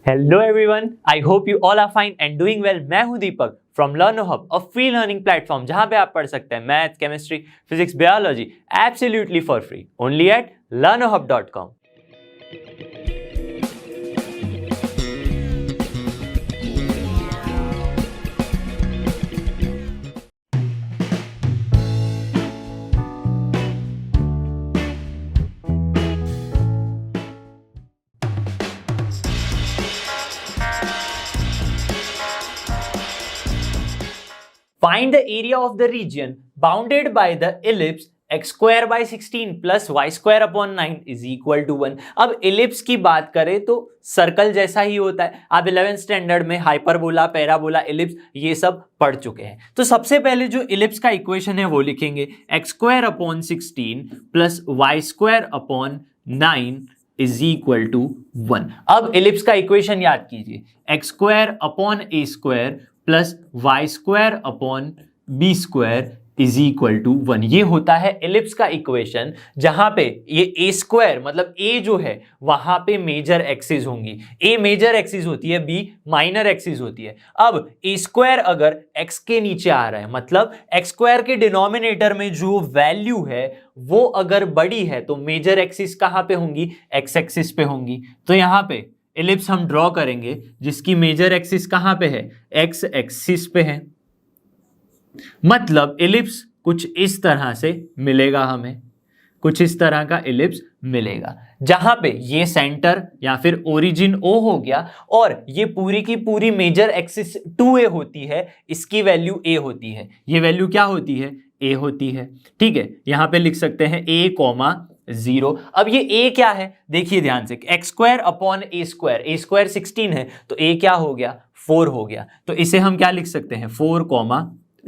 Hello everyone, I hope you all are fine and doing well. मैं हूं Deepak from Learno Hub, a free learning platform जहां पे आप पढ़ सकते हैं math, chemistry, physics, biology absolutely for free only at learnohub.com। Find the area of the region bounded by the ellipse x square by 16 plus y square upon 9 is equal to 1। अब ellipse की बात करें तो circle जैसा ही होता है। आप 11th standard में हाइपरबोला, पैराबोला, एलिप्स ये सब पढ़ चुके हैं। तो सबसे पहले जो एलिप्स का इक्वेशन है वो लिखेंगे x square upon 16 plus y square upon 9 is equal to 1। अब एलिप्स का इक्वेशन याद कीजिए, x square upon a square plus y square upon b square is equal to 1। ये होता है एलिप्स का इक्वेशन, जहां पे ये ए स्क्वायर मतलब ए जो है वहां पे मेजर एक्सिस होंगी। ए मेजर एक्सिस होती है, बी माइनर एक्सिस होती है। अब ए स्क्वायर अगर एक्स के नीचे आ रहा है, मतलब एक्स स्क्वायर के डिनोमिनेटर में जो वैल्यू है वो अगर बड़ी है तो मेजर एक्सिस कहां पे होंगी? एक्स एक्सिस पे होंगी। तो यहां पे एलिप्स हम ड्रॉ करेंगे जिसकी मेजर एक्सिस कहां पे है? एक्स एक्सिस पे है। मतलब एलिप्स कुछ इस तरह से मिलेगा, हमें कुछ इस तरह का एलिप्स मिलेगा, जहां पे ये सेंटर या फिर ओरिजिन ओ हो गया और ये पूरी की पूरी मेजर एक्सिस 2a होती है, इसकी वैल्यू a होती है। ये वैल्यू क्या होती है? a होती है। ठीक है, यहां पे लिख सकते हैं a कॉमा 0। अब ये a क्या है? देखिए ध्यान से, एक्स स्क्वायर अपॉन ए स्क्वायर 16 है तो a क्या हो गया? 4 हो गया। तो इसे हम क्या लिख सकते हैं? 4 कॉमा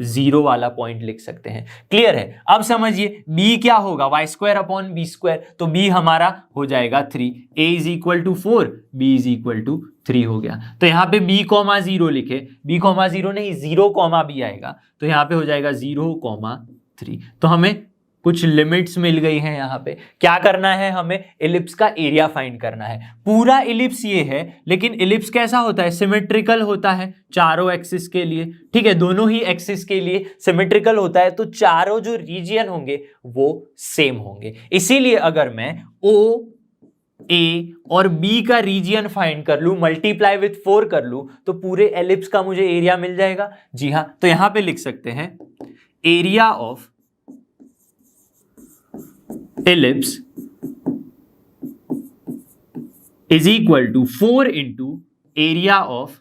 0 वाला पॉइंट लिख सकते हैं। क्लियर है? अब समझिए b क्या होगा? Y square upon b square, तो b हमारा हो जाएगा 3। a is equal to 4, b is equal to 3 हो गया। तो यहाँ पे b कॉमा 0 लिखे, b कॉमा 0 नहीं 0 कॉमा b आएगा, तो यहाँ पे हो जाएगा 0 कॉमा 3। तो हमें कुछ लिमिट्स मिल गई हैं। यहाँ पे क्या करना है? हमें एलिप्स का एरिया फाइंड करना है। पूरा एलिप्स ये है, लेकिन एलिप्स कैसा होता है? सिमेट्रिकल होता है चारों एक्सिस के लिए। ठीक है, दोनों ही एक्सिस के लिए सिमेट्रिकल होता है, तो चारों जो रीजियन होंगे वो सेम होंगे। इसीलिए अगर मैं ओ, ए और बी का रीजियन फाइंड कर लूं, मल्टीप्लाई विथ 4 कर लूं, तो पूरे एलिप्स का मुझे एरिया मिल जाएगा। जी हाँ, तो यहां पे लिख सकते हैं area of ellipse is equal to 4 into area of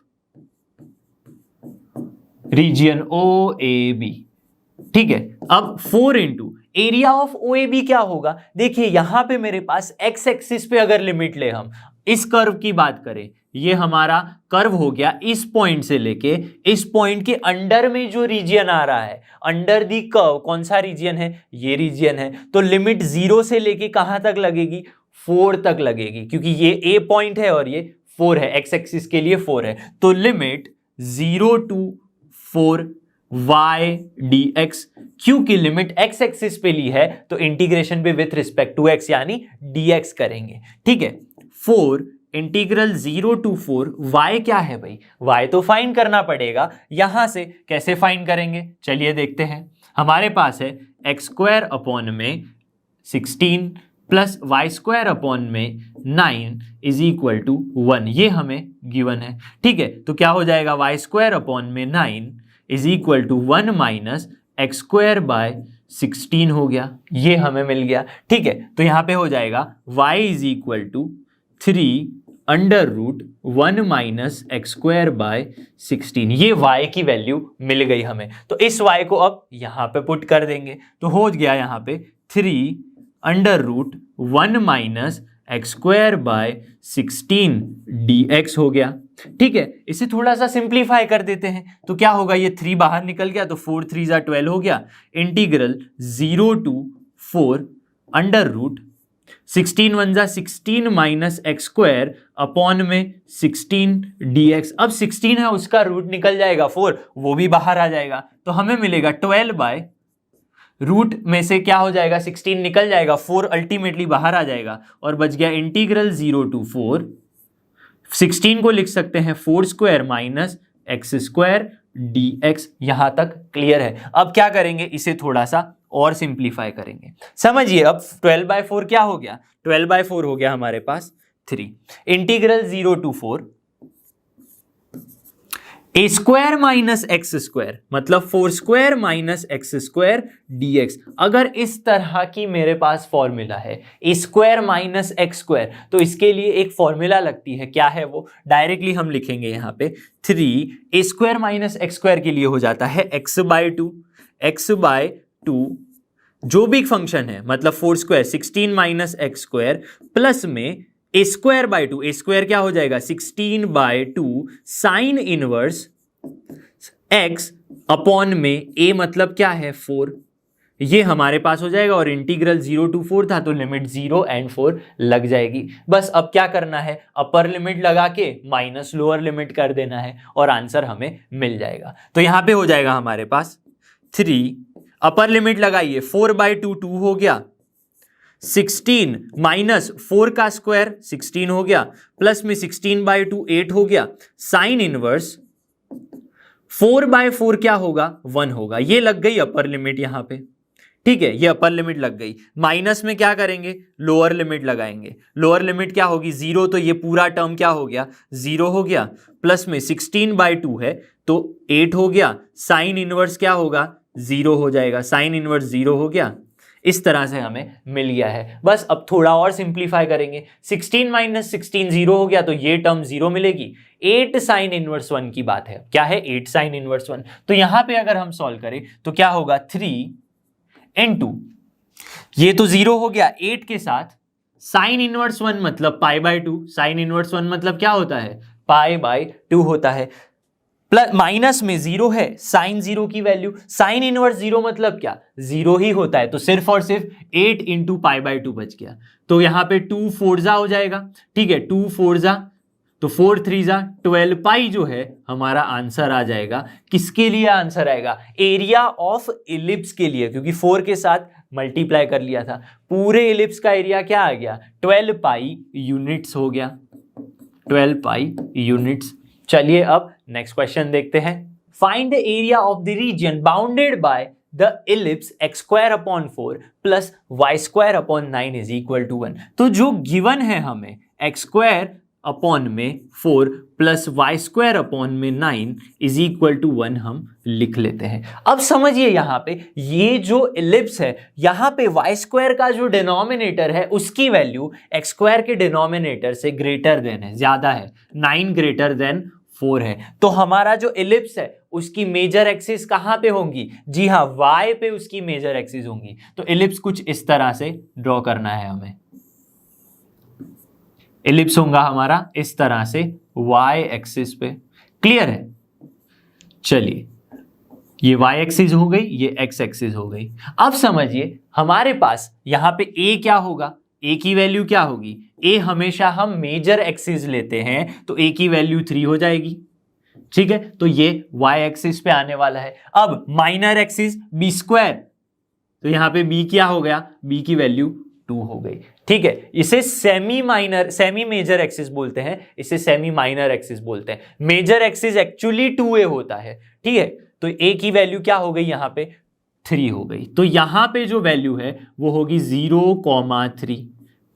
region OAB। ठीक है, अब 4 इंटू एरिया ऑफ OAB क्या होगा? देखिए यहां पे मेरे पास एक्स एक्सिस पे अगर लिमिट ले, हम इस कर्व की बात करें, ये हमारा कर्व हो गया इस पॉइंट से लेके इस पॉइंट के अंडर में जो रीजियन आ रहा है, अंडर दी कर्व कौन सा रीजियन है? ये रीजियन है। तो लिमिट 0 से लेके कहां तक लगेगी? 4 तक लगेगी, क्योंकि ये ए पॉइंट है और ये 4 है, एक्स एक्सिस के लिए 4 है। तो लिमिट 0 टू 4 y dx, क्योंकि लिमिट x एक्सिस पे ली है तो इंटीग्रेशन पे विथ रिस्पेक्ट टू x यानी dx करेंगे। ठीक है, 4 इंटीग्रल 0 टू 4 y क्या है भाई? y तो फाइंड करना पड़ेगा। यहां से कैसे फाइंड करेंगे? चलिए देखते हैं। हमारे पास है एक्स स्क्वायर अपॉन में 16 प्लस वाई स्क्वायर अपॉन में 9 इज इक्वल टू 1, ये हमें गिवन है। ठीक है, तो क्या हो जाएगा? वाई स्क्वायर अपॉन में 9 is equal to 1 minus x square by 16 हो गया, ये हमें मिल गया। ठीक है, तो यहां पे हो जाएगा y is equal to 3 under root 1 minus x square by 16। ये y की वैल्यू मिल गई हमें, तो इस y को अब यहां पे पुट कर देंगे, तो हो गया यहां पे 3 under root 1 minus x square by 16 dx हो गया। ठीक है, इसे थोड़ा सा सिंप्लीफाई कर देते हैं, तो क्या होगा? ये 3 बाहर निकल गया, तो 4 3 जा 12 हो गया। इंटीग्रल 0 टू 4 अंडर रूट 16 1 जा 16 माइनस एक्स स्क्वायर अपॉन में 16 dx। अब 16 है उसका रूट निकल जाएगा 4, वो भी बाहर आ जाएगा, तो हमें मिलेगा 12 बाय रूट में से क्या हो जाएगा? 16 निकल जाएगा, 4 अल्टीमेटली बाहर आ जाएगा और बच गया इंटीग्रल 0 टू 4 16 को लिख सकते हैं 4 square minus x square dx। यहां तक क्लियर है। अब क्या करेंगे, इसे थोड़ा सा और सिंप्लीफाई करेंगे। समझिए, अब 12/4 क्या हो गया, 12/4 हो गया हमारे पास 3। Integral 0 to 4 A square minus x square मतलब 4 square minus x square dx। अगर इस तरह की मेरे पास फॉर्मूला है a square minus x square, तो इसके लिए एक फॉर्मूला लगती है। क्या है वो, डायरेक्टली हम लिखेंगे यहां पे 3 ए स्क्वायर माइनस एक्स स्क्वायर के लिए हो जाता है x/2 जो भी फंक्शन है, मतलब 4 square 16 minus x square plus में ए स्क्वायर बाय 2। ए स्क्वायर क्या हो जाएगा 16/2 साइन इनवर्स एक्स अपॉन में ए मतलब क्या है 4। ये हमारे पास हो जाएगा और इंटीग्रल 0 to 4 था तो लिमिट 0 and 4 लग जाएगी। बस अब क्या करना है, अपर लिमिट लगा के माइनस लोअर लिमिट कर देना है और आंसर हमें मिल जाएगा। तो यहां पे हो जाएगा हमारे पास 3, अपर लिमिट लगाइए 4/2 2 हो गया, 16 माइनस 4 का स्क्वायर 16 हो गया, प्लस में 16/2 8 हो गया, साइन इनवर्स 4/4 क्या होगा 1 होगा। ये लग गई अपर लिमिट यहां पे, ठीक है, ये अपर लिमिट लग गई। माइनस में क्या करेंगे, लोअर लिमिट लगाएंगे। लोअर लिमिट क्या होगी 0, तो ये पूरा टर्म क्या हो गया 0 हो गया, प्लस में 16/2 है तो 8 हो गया, साइन इनवर्स क्या होगा 0 हो जाएगा, साइन इनवर्स 0 हो गया। इस तरह से हमें मिल गया है। बस अब थोड़ा और सिंप्लीफाई करेंगे, 16 माइनस 16 0 हो गया तो ये टर्म 0 मिलेगी। 8 साइन इनवर्स 1 की बात है, क्या है 8 साइन इनवर्स 1। तो यहां पे अगर हम सॉल्व करें तो क्या होगा 3 into ये तो 0 हो गया 8 के साथ साइन इनवर्स 1 मतलब π/2। साइन इनवर्स 1 मतलब क्या होता है π/2 होता है। प्लस माइनस में 0 है, साइन 0 की वैल्यू, साइन इनवर्स 0 मतलब क्या 0 ही होता है, तो सिर्फ और सिर्फ 8 into π/2 बच गया। तो यहां पे 2 4 हो जाएगा, ठीक है 2 4 तो 4 3 12 पाई जो है हमारा आंसर आ जाएगा। किसके लिए आंसर आएगा, एरिया ऑफ इलिप्स के लिए, क्योंकि 4 के साथ मल्टीप्लाई कर लिया था। पूरे इलिप्स का एरिया क्या आ गया 12 पाई यूनिट्स हो गया, 12 पाई यूनिट्स। चलिए अब नेक्स्ट क्वेश्चन देखते हैं। Find the area of the region bounded by the ellipse x square upon 4 plus y square upon 9 is equal to 1। तो जो गिवन है हमें x स्क्वायर अपॉन में 4 प्लस वाई स्क्वायर अपॉन में 9 इज इक्वल टू 1 हम लिख लेते हैं। अब समझिए यहां पे ये जो इलिप्स है, यहां पे वाई स्क्वायर का जो डिनोमिनेटर है उसकी वैल्यू एक्स स्क्वायर के डिनोमिनेटर से ग्रेटर देन है, ज्यादा है, 9 ग्रेटर देन 4 है। तो हमारा जो इलिप्स है उसकी मेजर एक्सिस कहां पे होंगी, जी हां वाई पे उसकी मेजर एक्सिस होंगी। तो इलिप्स कुछ इस तरह से ड्रॉ करना है हमें। इलिप्स होगा हमारा इस तरह से y एक्सिस पे, क्लियर है। चलिए ये y एक्सिस हो गई, ये x एक्सिस हो गई। अब समझिए हमारे पास यहां पे a क्या होगा, a की वैल्यू क्या होगी, a हमेशा हम मेजर एक्सिस लेते हैं तो a की वैल्यू 3 हो जाएगी, ठीक है। तो ये y एक्सिस पे आने वाला है। अब माइनर एक्सिस b स्क्वायर, तो यहां पे b क्या हो गया, b की वैल्यू 2 हो गई, ठीक है। इसे सेमी मेजर एक्सिस बोलते हैं, इसे सेमी माइनर एक्सिस बोलते हैं। मेजर एक्सिस एक्चुअली 2a होता है, ठीक है। तो a की वैल्यू क्या हो गई यहां पे 3 हो गई। तो यहां पे जो वैल्यू है वो होगी 0,3,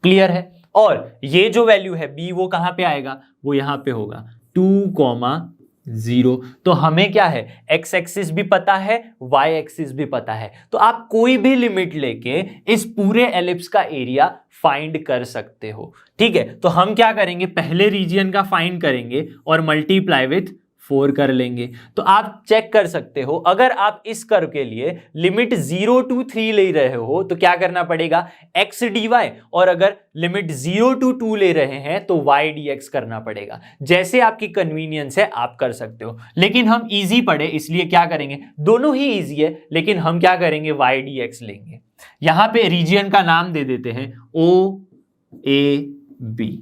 क्लियर है। और ये जो वैल्यू है b वो कहां पे आएगा, वो यहां पे होगा 2,0। तो हमें क्या है x एक्सिस भी पता है, y एक्सिस भी पता है। तो आप कोई भी लिमिट लेके इस पूरे एलिप्स का एरिया फाइंड कर सकते हो, ठीक है। तो हम क्या करेंगे, पहले रीजियन का फाइंड करेंगे और मल्टीप्लाई विथ 4 कर लेंगे। तो आप चेक कर सकते हो, अगर आप इस कर्व के लिए लिमिट 0 to 3 ले रहे हो तो क्या करना पड़ेगा x dy, और अगर लिमिट 0 to 2 ले रहे हैं तो y dx करना पड़ेगा। जैसे आपकी कन्वीनियंस है आप कर सकते हो, लेकिन हम इजी पढ़े इसलिए क्या करेंगे, दोनों ही इजी है लेकिन हम क्या करेंगे y dx लेंगे। यहां पे रीजियन का नाम दे देते हैं OAB।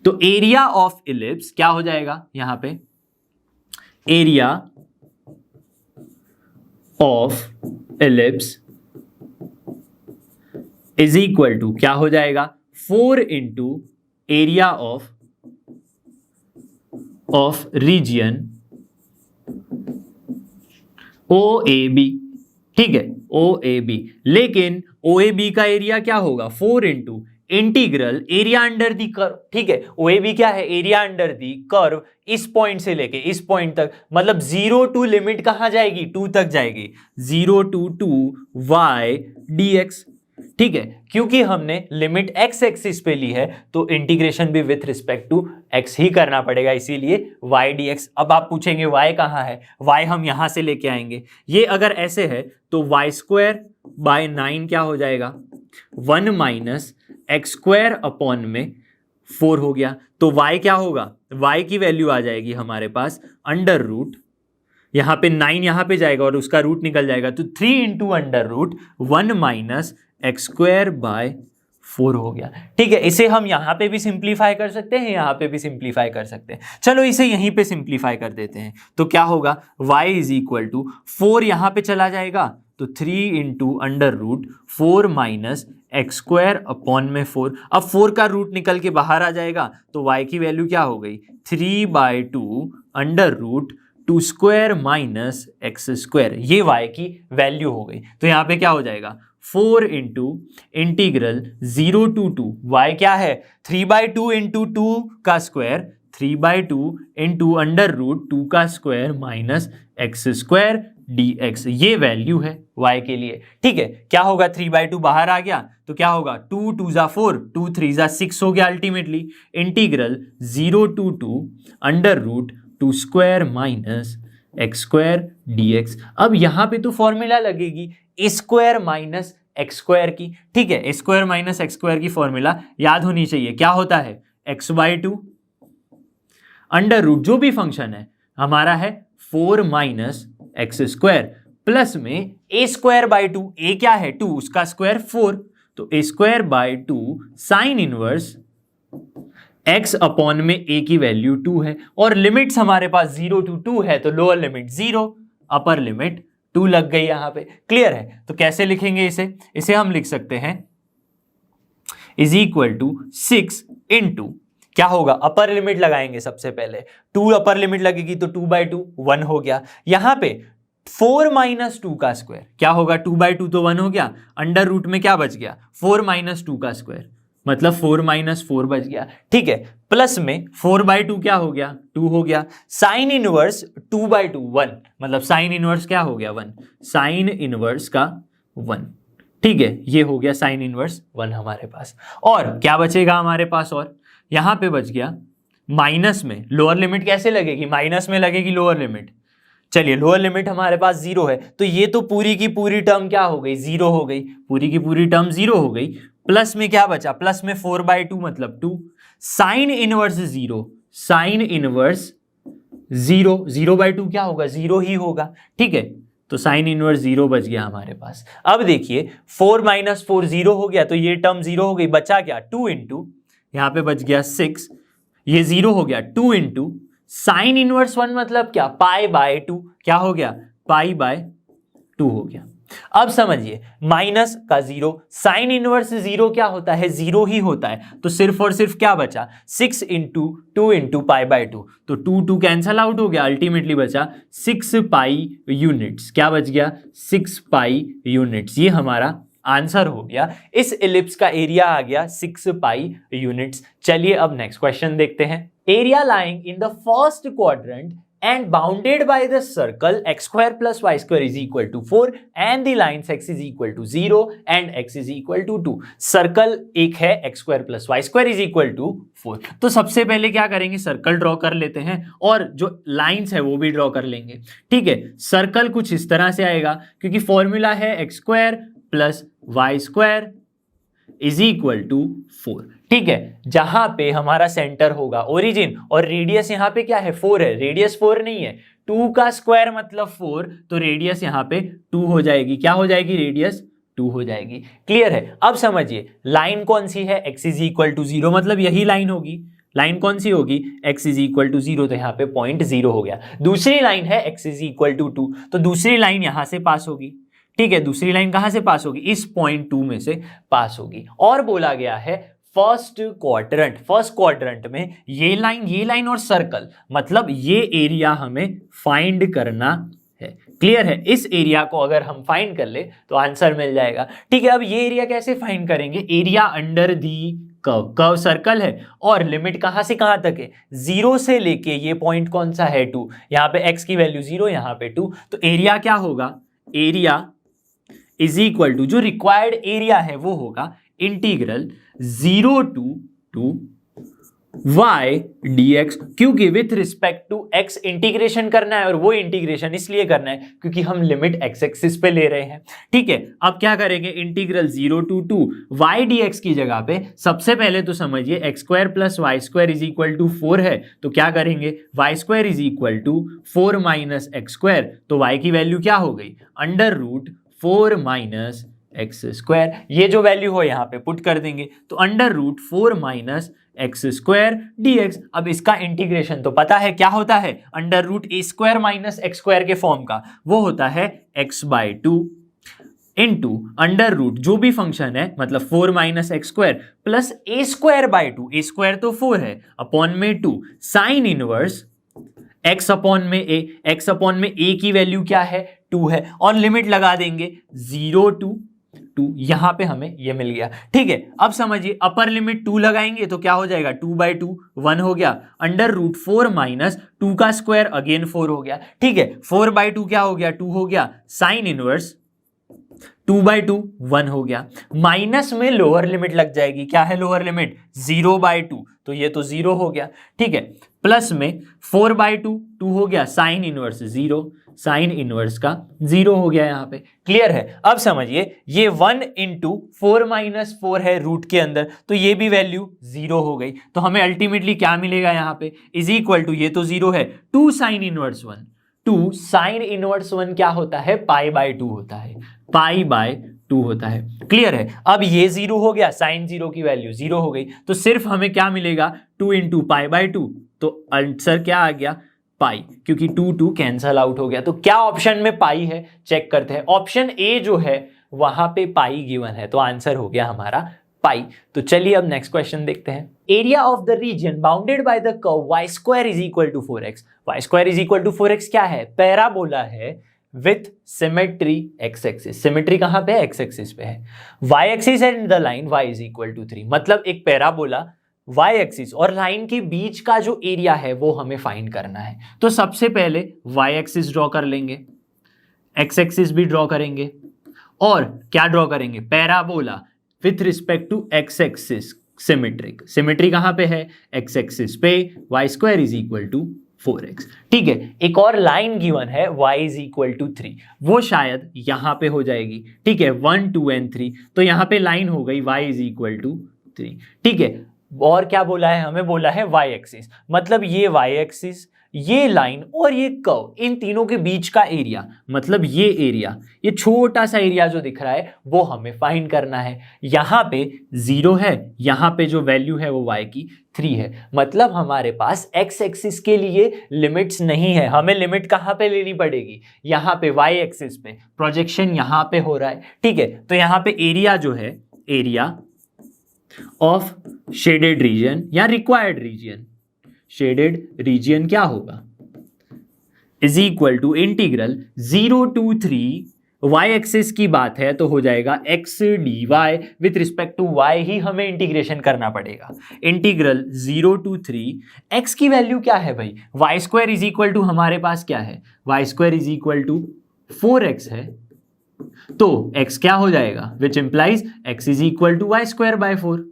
तो एरिया ऑफ इलिप्स क्या हो जाएगा यहां पे, area of ellipse is equal to क्या हो जाएगा 4 into area of of region OAB, ठीक है, OAB। लेकिन OAB का एरिया क्या होगा, 4 into integral area under the curve, ठीक है। OAB क्या है, एरिया अंडर दी कर्व, इस पॉइंट से लेके इस पॉइंट तक, मतलब 0 टू लिमिट कहां जाएगी, 2 तक जाएगी, 0 टू 2y dx, ठीक है। क्योंकि हमने लिमिट x एक्सिस पे ली है तो इंटीग्रेशन भी विथ रिस्पेक्ट टू x ही करना पड़ेगा, इसीलिए y dx। अब आप पूछेंगे y कहाँ है, y हम यहां से लेके आएंगे। ये अगर ऐसे है तो y स्क्वायर बाय 9 क्या हो जाएगा, 1 माइनस एक्स स्क्वायर अपॉन में 4 हो गया। तो y क्या होगा, y की वैल्यू आ जाएगी हमारे पास अंडर रूट, यहां पे 9 यहां पे जाएगा और उसका रूट निकल जाएगा, तो 3 into under root 1 minus x square by 4 हो गया, ठीक है। इसे हम यहां पे भी सिंप्लीफाई कर सकते हैं, यहां पे भी सिंप्लीफाई कर सकते हैं। चलो इसे यहीं पे सिंप्लीफाई कर देते हैं, तो क्या होगा, y इज इक्वल टू 4 यहां पे चला जाएगा तो 3 into under root 4 minus x square upon में 4। अब 4 का रूट निकल के बाहर आ जाएगा तो y की वैल्यू क्या हो गई, 3/2 under root 2 square minus x square, ये y की वैल्यू हो गई। तो यहाँ पे क्या हो जाएगा, 4 इंटू इंटीग्रल 0 टू 2, y क्या है, 3/2 इंटू 2 का स्क्वायर, 3/2 इंटू अंडर रूट 2 का square minus x square dx, ये वैल्यू है y के लिए, ठीक है। क्या होगा, 3/2 बाहर आ गया तो क्या होगा, 2 2 ज़ा 4, 2 3 ज़ा 6 हो गया ultimately, integral 0 to 2 under root 2 square minus x square dx। अब यहाँ पे तो फॉर्मूला लगेगी a square minus x square की, ठीक है। A square minus x square की फॉर्मूला याद होनी चाहिए, क्या होता है, x/2 अंडर रूट जो भी फंक्शन है हमारा है 4 माइनस एक्स स्क्वायर प्लस में ए स्क्वायर बाय 2, ए क्या है 2, उसका स्क्वायर 4, तो A square by 2 sine inverse x upon में a की वैल्यू 2 है, और लिमिट्स हमारे पास 0 टू 2 है, तो लोअर लिमिट 0, अपर लिमिट 2 लग गई यहां पे, क्लियर है। तो कैसे लिखेंगे इसे हम लिख सकते हैं इज इक्वल टू 6 इंटू, क्या होगा, अपर लिमिट लगाएंगे सबसे पहले, 2 अपर लिमिट लगेगी तो 2/2 1 हो गया, यहां पे 4 माइनस 2 का स्क्वायर क्या होगा, 2/2 तो 1 हो गया, अंडर रूट में क्या बच गया, 4 माइनस 2 का स्क्वायर, मतलब 4 माइनस 4 बच गया, ठीक है। प्लस में 4/2 क्या हो गया, 2 हो गया, साइन इनवर्स 2/2 1, मतलब साइन इनवर्स क्या हो गया 1, साइन इनवर्स का 1, ठीक है। ये हो गया साइन इनवर्स 1 हमारे पास, और क्या बचेगा हमारे पास, और यहां पे बच गया माइनस में, लोअर लिमिट कैसे लगेगी, माइनस में लगेगी लोअर लिमिट, चलिए लोअर लिमिट हमारे पास 0 है, तो ये तो पूरी की पूरी टर्म क्या हो गई, 0 हो गई, पूरी की पूरी टर्म 0 हो गई, प्लस में क्या बचा, प्लस में 4/2 मतलब 2, साइन इनवर्स 0, साइन इनवर्स 0, 0/2 क्या होगा, 0 ही होगा, ठीक है। तो साइन इनवर्स 0 बच गया हमारे पास। अब देखिए 4 माइनस 4 0 हो गया, तो ये टर्म 0 हो गई, बचा क्या, 2 इंटू, यहाँ पे बच गया 6, ये 0 हो गया, 2 इंटू साइन इनवर्स 1 मतलब क्या, π/2, क्या हो गया, π/2 हो गया। अब समझिए माइनस का 0, साइन इनवर्स 0 क्या होता है, 0 ही होता है, तो सिर्फ और सिर्फ क्या बचा, 6 इंटू 2 इंटू π/2, तो 2 2 कैंसल आउट हो गया, अल्टीमेटली बचा 6 पाई यूनिट्स, क्या बच गया, 6 पाई यूनिट्स, ये हमारा आंसर हो गया। इस इलिप्स का एरिया आ गया 6 पाई यूनिट्स। चलिए अब नेक्स्ट क्वेश्चन देखते हैं। Area lying in the first quadrant and bounded by the circle x square plus y square is equal to 4 and the lines x is equal to 0 and x is equal to 2। Circle एक है x square plus y square is equal to 4। तो सबसे पहले क्या करेंगे, circle draw कर लेते हैं और जो लाइंस है वो भी ड्रॉ कर लेंगे, ठीक है। सर्कल कुछ इस तरह से आएगा, क्योंकि फॉर्मूला है x square plus y square is equal to 4, ठीक है। जहां पे हमारा सेंटर होगा ओरिजिन, और रेडियस यहां पे क्या है, 4 है, रेडियस 4 नहीं है, 2 का स्क्वायर मतलब 4, तो रेडियस यहां पे 2 हो जाएगी, क्या हो जाएगी, रेडियस 2 हो जाएगी, क्लियर है। अब समझिए लाइन कौन सी है, x इज इक्वल टू 0, मतलब यही लाइन होगी, लाइन कौन सी होगी, x इज इक्वल टू 0, तो यहाँ पे पॉइंट 0 हो गया। दूसरी लाइन है x इज इक्वल टू 2, तो दूसरी लाइन यहां से पास होगी, ठीक है। दूसरी लाइन कहां से पास होगी, इस पॉइंट 2 में से पास होगी, और बोला गया है फर्स्ट क्वाड्रेंट में ये लाइन और सर्कल, मतलब ये एरिया हमें फाइंड करना है। क्लियर है? इस एरिया को अगर हम फाइंड कर ले तो आंसर मिल जाएगा। ठीक है, अब ये एरिया कैसे फाइंड करेंगे? Area under the curve circle है और लिमिट कहां से कहां तक है? 0 से लेके ये पॉइंट कौन सा है? 2। यहां पे x की वैल्यू 0, यहां पे 2, तो एरिया क्या होगा? एरिया इज इक्वल टू, जो रिक्वायर्ड एरिया है वो होगा इंटीग्रल 0 to y dx, क्योंकि with respect to x integration करना है, और वो इंटीग्रेशन इसलिए करना है क्योंकि हम लिमिट x एक्सिस पे ले रहे हैं। ठीक है, अब क्या करेंगे? इंटीग्रल 0 to y dx की जगह पे सबसे पहले तो समझिए x square plus y square is equal to 4 है, तो क्या करेंगे? y square is equal to 4 minus x square, तो y की वैल्यू क्या हो गई? Under root 4 minus x square. ये जो वैल्यू हो यहाँ पे पुट कर देंगे, तो under root 4 minus x square dx। अब इसका इंटीग्रेशन तो पता है क्या होता है? अंडर रूट ए स्क्वायर माइनस एक्स स्क्वायर के फॉर्म का, वो होता है x/2 इंटू अंडर रूट जो भी फंक्शन है, मतलब 4 minus x square plus A square by 2, A square तो 4 है, अपॉन में 2 साइन इनवर्स x अपॉन में a, x अपॉन में a की वैल्यू क्या है? 2 है, और लिमिट लगा देंगे 0 to 2, यहां पे हमें ये मिल गया। ठीक है, अब समझिए अपर लिमिट 2 लगाएंगे तो क्या हो जाएगा? 2/2 1 हो गया, अंडर रूट 4 माइनस 2 का स्क्वायर अगेन 4 हो गया। ठीक है, 4/2 क्या हो गया? 2 हो गया, साइन इनवर्स 2/2 1 हो गया, माइनस में लोअर लिमिट लग जाएगी। क्या है लोअर लिमिट? 0/2, तो ये तो 0 हो गया। ठीक है, प्लस में 4/2 2 हो गया, साइन इनवर्स 0, साइन इनवर्स का 0 हो गया यहाँ पे। क्लियर है? अब समझिए ये 1 इंटू 4 माइनस 4 है रूट के अंदर, तो ये भी वैल्यू 0 हो गई, तो हमें अल्टीमेटली क्या मिलेगा यहाँ पे? इज इक्वल टू, ये तो 0 है, 2 साइन इनवर्स 1, 2 साइन इनवर्स 1 क्या होता है? π/2 होता है, π/2 होता है। क्लियर है? अब ये 0 हो गया, साइन 0 की वैल्यू 0 हो गई, तो सिर्फ हमें क्या मिलेगा? 2 इंटू π/2, तो आंसर क्या आ गया? पाई, क्योंकि 2 कैंसल आउट हो गया। तो क्या ऑप्शन में पाई है? चेक करते हैं। ऑप्शन ए जो है वहां पे पाई गिवन है, तो आंसर हो गया हमारा पाई। तो चलिए अब नेक्स्ट क्वेश्चन देखते हैं। Area of the region bounded by the curve y square is equal to 4x। Y square is equal to 4x क्या है? पैराबोला है with symmetry x axis. Symmetry कहां पे है? एक्स एक्सिस पे है। Y axis and the line y is equal to 3, मतलब एक पैराबोला वाई एक्सिस और लाइन के बीच का जो एरिया है वो हमें फाइंड करना है। तो सबसे पहले वाई एक्सिस ड्रॉ कर लेंगे, एक्स एक्सिस भी ड्रॉ करेंगे, और क्या ड्रॉ करेंगे? Parabola with respect to x axis symmetric. Symmetry कहां पे है? एक्स एक्सिस पे। Y square is equal to 4x। ठीक है, एक और लाइन गिवन है y इज इक्वल टू 3, वो शायद यहां पे हो जाएगी। ठीक है, 1 2 and 3, तो यहां पे लाइन हो गई y इज इक्वल टू 3। ठीक है, और क्या बोला है? हमें बोला है y एक्सिस, मतलब ये y एक्सिस, ये लाइन और ये कर्व, इन तीनों के बीच का एरिया, मतलब ये एरिया, ये छोटा सा एरिया जो दिख रहा है वो हमें फाइंड करना है। यहां पे 0 है, यहां पे जो वैल्यू है वो y की 3 है, मतलब हमारे पास x एक्सिस के लिए लिमिट्स नहीं है। हमें लिमिट कहां पे लेनी पड़ेगी? यहां पे y एक्सिस पे। प्रोजेक्शन यहां पे हो रहा है। ठीक है, तो यहां पे एरिया जो है, एरिया ऑफ शेडेड रीजन या रिक्वायर्ड रीजन, शेडेड रीजन क्या होगा? Is equal to integral 0 to 3, y axis की बात है तो हो जाएगा x dy, with respect to y ही हमें इंटीग्रेशन करना पड़ेगा। इंटीग्रल 0 to 3, x की वैल्यू क्या है भाई? Y square is equal to, हमारे पास क्या है? Y square is equal to 4x है, तो x क्या हो जाएगा? Which implies x is equal to y square by 4।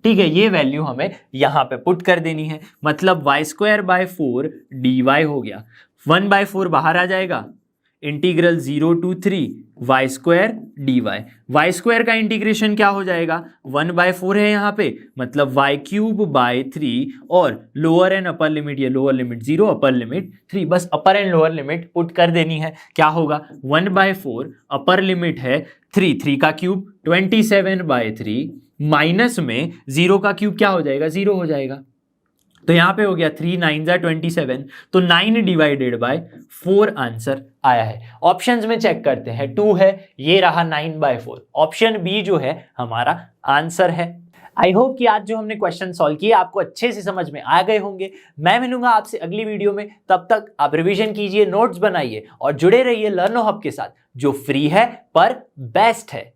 ठीक है, ये वैल्यू हमें यहां पे पुट कर देनी है, मतलब वाई स्क्वायर बाय 4 dy हो गया, 1/4 बाहर आ जाएगा, integral 0 to 3 y square dy। Y square का इंटीग्रेशन क्या हो जाएगा? 1/4 है यहाँ पे, मतलब वाई क्यूब बाय 3, और लोअर एंड अपर लिमिट, ये लोअर लिमिट 0, अपर लिमिट 3, बस अपर एंड लोअर लिमिट पुट कर देनी है। क्या होगा? 1/4, अपर लिमिट है 3, 3 का क्यूब 27/3, माइनस में 0 का क्यूब क्या हो जाएगा? 0 हो जाएगा, तो यहां पे हो गया 3 9 27, तो 9 डिवाइडेड बाय 4 आंसर आया है। ऑप्शंस में चेक करते हैं, 2 है, ये रहा 9/4। ऑप्शन बी जो है हमारा आंसर है। आई होप कि आज जो हमने क्वेश्चन सॉल्व किए आपको अच्छे से समझ में आ गए होंगे। मैं मिलूंगा आपसे अगली वीडियो में, तब तक आप रिवीजन कीजिए, नोट्स बनाइए और जुड़े रहिए लर्नो हब के साथ, जो फ्री है पर बेस्ट है।